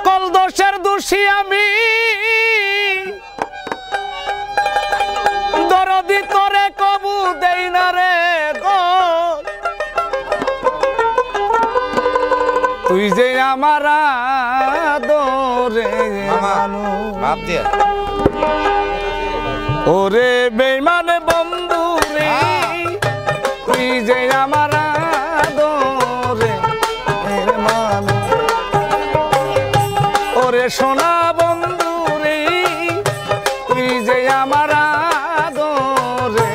সকল দোষের দোষী আমি দরদি তোরে কবু দেই না রে দোষ তুই যে আমার আদরে বাপ দিয়া ওরে বেঈমান বন্ধু রে তুই যে আমার আদরে মানু ওরে সোনা বন্ধু রে তুই যে আমার আদরে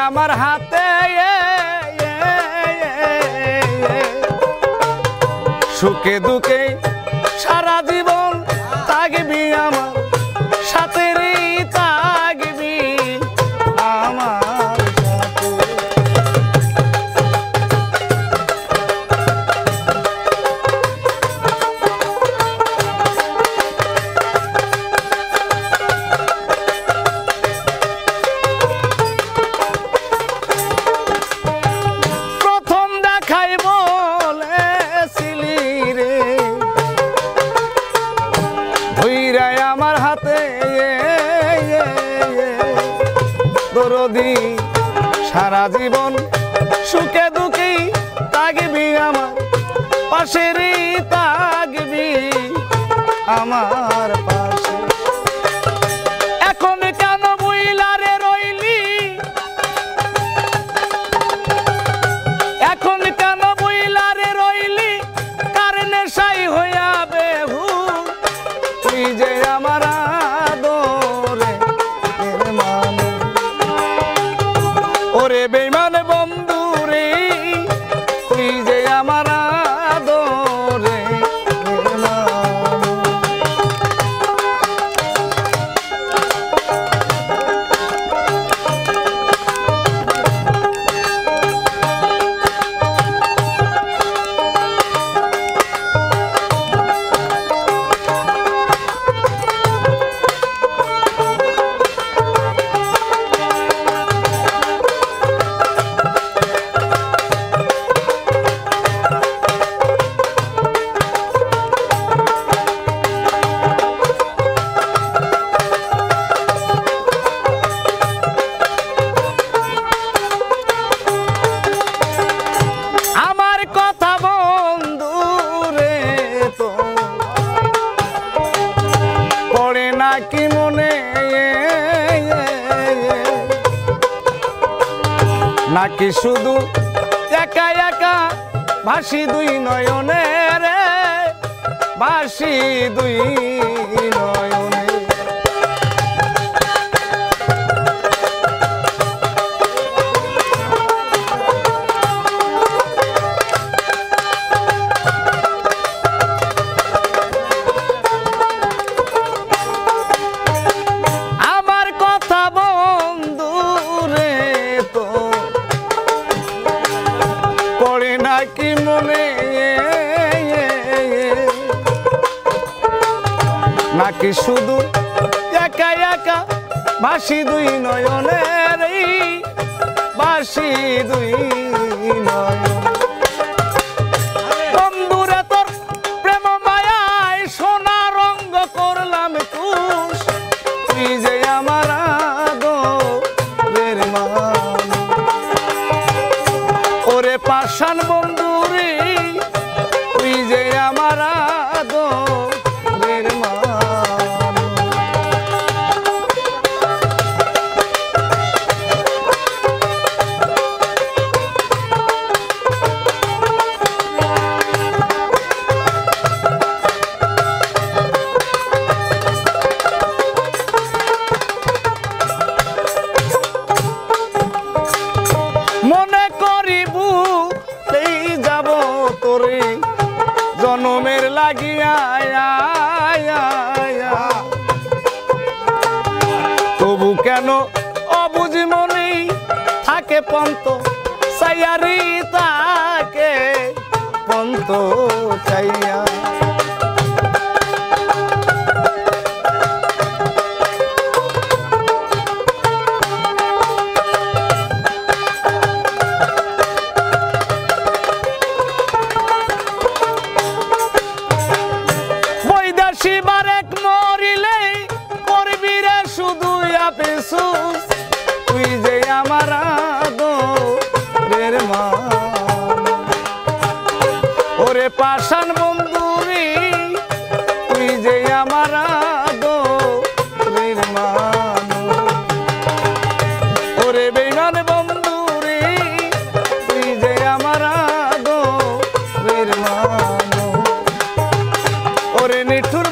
আমার হাতে সুখে দুঃখে সারা জীবন থাকবি আমার সাথে রে থাকবি আমার সাথে আমার হাতে দরদি সারা জীবন সুখে দুঃখে থাকবি আমার পাশে রে থাকবি আমার পাশে এখন কেন বইলারে রইলি এখন কেন বইলারে রইলি কারণে সাই হইয়া বেহু তুই যে আমার আদরে মানু ওরে বেঈমান বন্ধু রে তুই যে আমার আদরে মানু নাকি মনে নাকি শুধু একা একা ভাসি দুই নয়নে রে ভাসি দুই নয়নে নাকি মনে নাকি শুধু একা একা ভাসি দুই নয়নে রে ভাসি দুই নয়ন বন্ধুরে তোর প্রেম মায়ায় সোনা রঙ্গ করলাম তুষ তুই যে আমার আদরের মানু ওরে পাষাণ বন্ধু রে তুই যে আমার আদরের মানু প্রেমের লাগিয়া তবু কেন অবুঝ মনে থাকে পন্ত সাইয়ারি তাকে পন্ত চাইয়া শিবারেক মরিলে করবি রে শুধু আফসোস তুই যে আমার আদরের মান ওরে পাষাণ বন্ধু রে তুই যে আমার আদরের মান ওরে বেঈমান বন্ধু রে তুই যে আমার আদরের মান ওরে নিঠুর